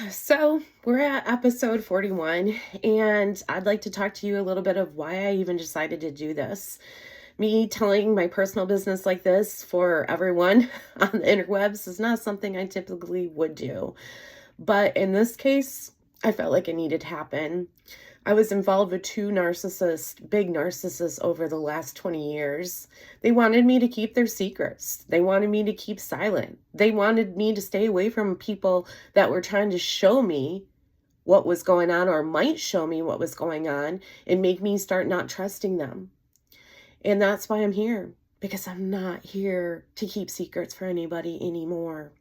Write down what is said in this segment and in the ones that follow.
So we're at episode 41, and I'd like to talk to you a little bit of why I even decided to do this. Me telling my personal business like this for everyone on the interwebs is not something I typically would do. But in this case, I felt like it needed to happen. I was involved with two big narcissists over the last 20 years. They wanted me to keep their secrets. They wanted me to keep silent. They wanted me to stay away from people that were trying to show me what was going on or might show me what was going on and make me start not trusting them. And that's why I'm here, because I'm not here to keep secrets for anybody anymore.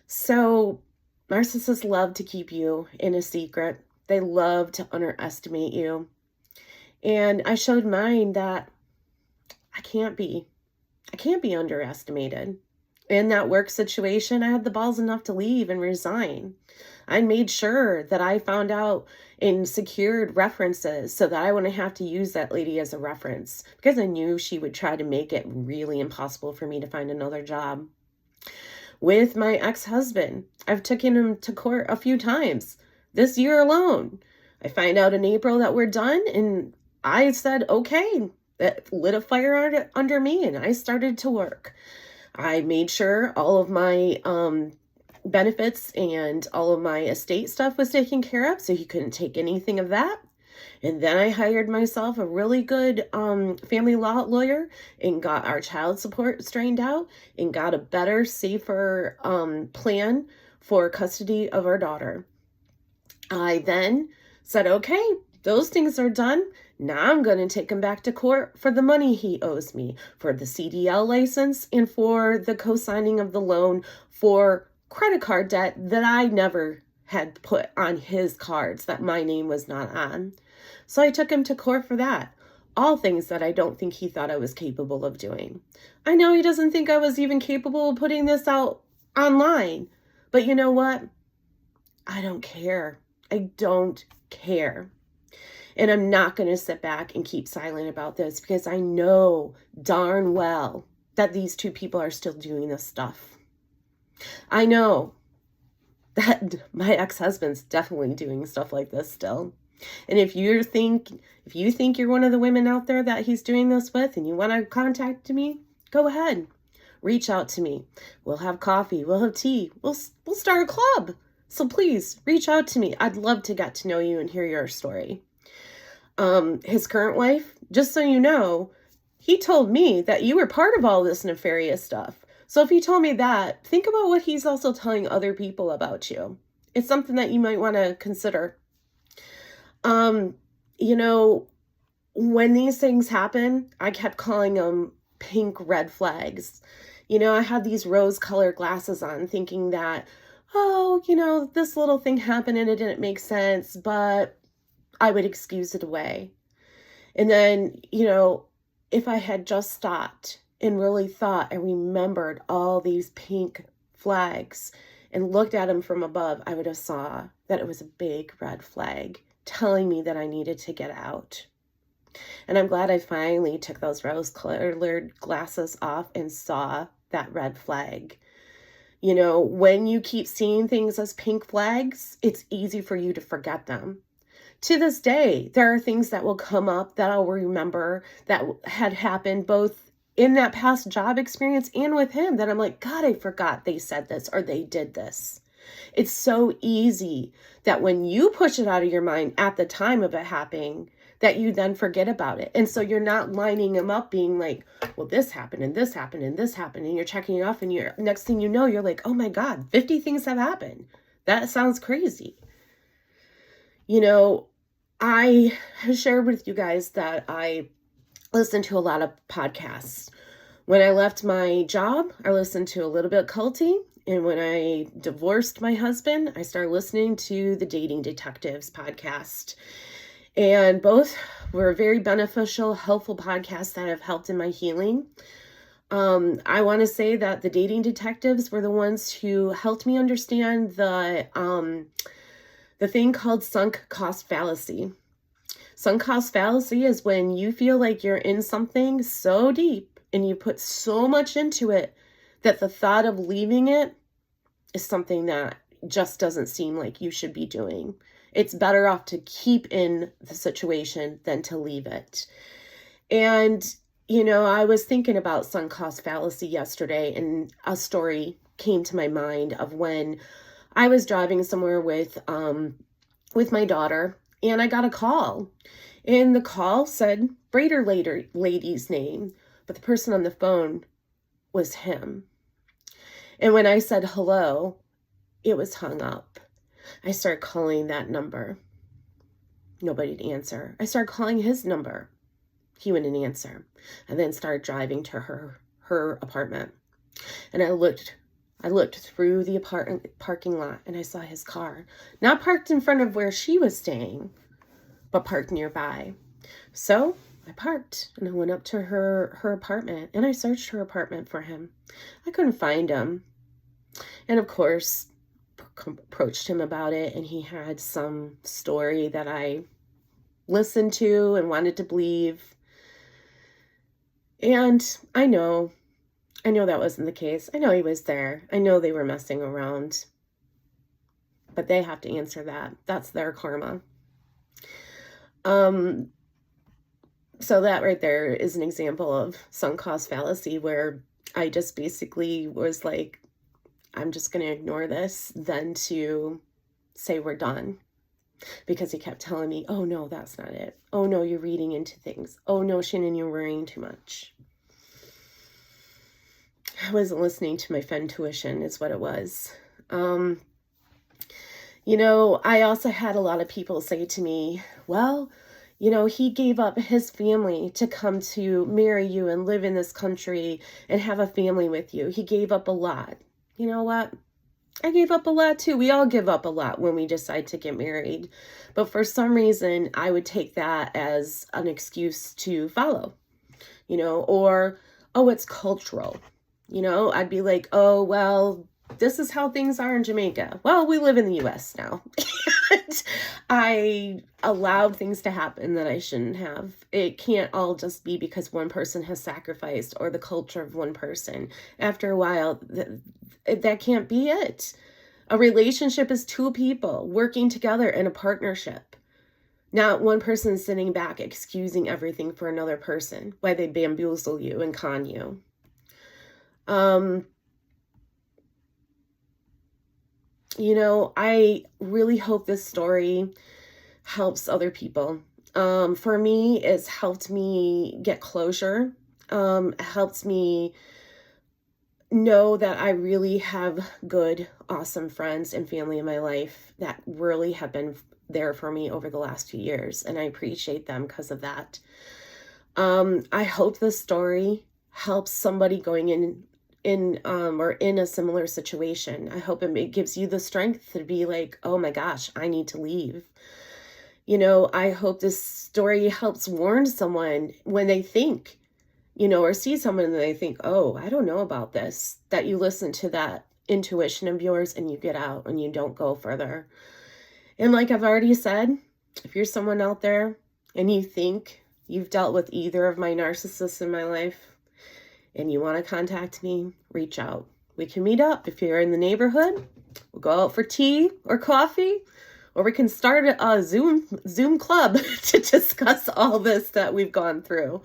So, narcissists love to keep you in a secret. They love to underestimate you. And I showed mine that I can't be underestimated. In that work situation, I had the balls enough to leave and resign. I made sure that I found out and secured references so that I wouldn't have to use that lady as a reference, because I knew she would try to make it really impossible for me to find another job. With my ex-husband, I've taken him to court a few times. This year alone, I find out in April that we're done, and I said, okay, that lit a fire under me, and I started to work. I made sure all of my benefits and all of my estate stuff was taken care of, so he couldn't take anything of that. And then I hired myself a really good family law lawyer and got our child support straightened out and got a better, safer plan for custody of our daughter. I then said, okay, those things are done. Now I'm going to take him back to court for the money he owes me, for the CDL license, and for the co-signing of the loan for credit card debt that I never had put on his cards that my name was not on. So I took him to court for that. All things that I don't think he thought I was capable of doing. I know he doesn't think I was even capable of putting this out online. But you know what? I don't care. I don't care. And I'm not going to sit back and keep silent about this, because I know darn well that these two people are still doing this stuff. I know that my ex-husband's definitely doing stuff like this still. And if you think you're one of the women out there that he's doing this with and you want to contact me, go ahead. Reach out to me. We'll have coffee. We'll have tea. We'll start a club. So please reach out to me. I'd love to get to know you and hear your story. His current wife, just so you know, he told me that you were part of all this nefarious stuff. So if he told me that, think about what he's also telling other people about you. It's something that you might want to consider. You know, when these things happen, I kept calling them pink red flags. You know, I had these rose-colored glasses on thinking that, oh, you know, this little thing happened and it didn't make sense, but I would excuse it away. And then, you know, if I had just stopped and really thought and remembered all these pink flags and looked at them from above, I would have saw that it was a big red flag telling me that I needed to get out. And I'm glad I finally took those rose-colored glasses off and saw that red flag. You know, when you keep seeing things as pink flags, it's easy for you to forget them. To this day, there are things that will come up that I'll remember that had happened both in that past job experience and with him, that I'm like, God, I forgot they said this or they did this. It's so easy that when you push it out of your mind at the time of it happening, that you then forget about it. And so you're not lining them up being like, well, this happened and this happened and this happened. And you're checking it off and you're next thing you know, you're like, oh my God, 50 things have happened. That sounds crazy. You know, I have shared with you guys that I listen to a lot of podcasts. When I left my job, I listened to a little bit of Culty. And when I divorced my husband, I started listening to the Dating Detectives podcast. And both were very beneficial, helpful podcasts that have helped in my healing. I want to say that the Dating Detectives were the ones who helped me understand the thing called sunk cost fallacy. Sunk cost fallacy is when you feel like you're in something so deep and you put so much into it that the thought of leaving it is something that just doesn't seem like you should be doing. It's better off to keep in the situation than to leave it. And, I was thinking about sunk cost fallacy yesterday, and a story came to my mind of when I was driving somewhere with my daughter, and I got a call. And the call said Brader lady's name, but the person on the phone was him. And when I said hello, it was hung up. I started calling that number. Nobody'd answer. I started calling his number. He wouldn't answer. I then started driving to her apartment. And I looked through the apartment parking lot, and I saw his car, not parked in front of where she was staying, but parked nearby. So I parked and I went up to her apartment, and I searched her apartment for him. I couldn't find him. And of course, approached him about it, and he had some story that I listened to and wanted to believe. And I know that wasn't the case. I know he was there. I know they were messing around. But they have to answer that. That's their karma. So that right there is an example of sunk cost fallacy, where I just basically was like, I'm just going to ignore this than to say we're done. Because he kept telling me, oh no, that's not it. Oh no, you're reading into things. Oh no, Shannon, you're worrying too much. I wasn't listening to my friend tuition is what it was. I also had a lot of people say to me, well, he gave up his family to come to marry you and live in this country and have a family with you. He gave up a lot. You know what? I gave up a lot too. We all give up a lot when we decide to get married. But for some reason, I would take that as an excuse to follow, or, oh, it's cultural. I'd be like, oh, well, this is how things are in Jamaica. Well, we live in the US now. And I allowed things to happen that I shouldn't have. It can't all just be because one person has sacrificed or the culture of one person. After a while, that can't be it. A relationship is two people working together in a partnership. Not one person sitting back excusing everything for another person, why they bamboozle you and con you. I really hope this story helps other people. For me, it's helped me get closure. It helps me know that I really have good, awesome friends and family in my life that really have been there for me over the last 2 years. And I appreciate them because of that. I hope this story helps somebody going in or in a similar situation. I hope it gives you the strength to be like, oh my gosh, I need to leave. I hope this story helps warn someone when they think, or see someone and they think, oh, I don't know about this, that you listen to that intuition of yours and you get out and you don't go further. And like I've already said, if you're someone out there and you think you've dealt with either of my narcissists in my life, and you want to contact me, reach out. We can meet up. If you're in the neighborhood, we'll go out for tea or coffee, or we can start a Zoom club to discuss all this that we've gone through.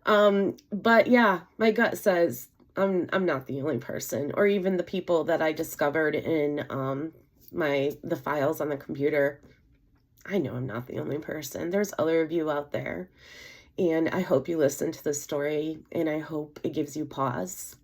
But yeah, my gut says I'm not the only person, or even the people that I discovered in the files on the computer. I know I'm not the only person. There's other of you out there. And I hope you listen to this story, and I hope it gives you pause.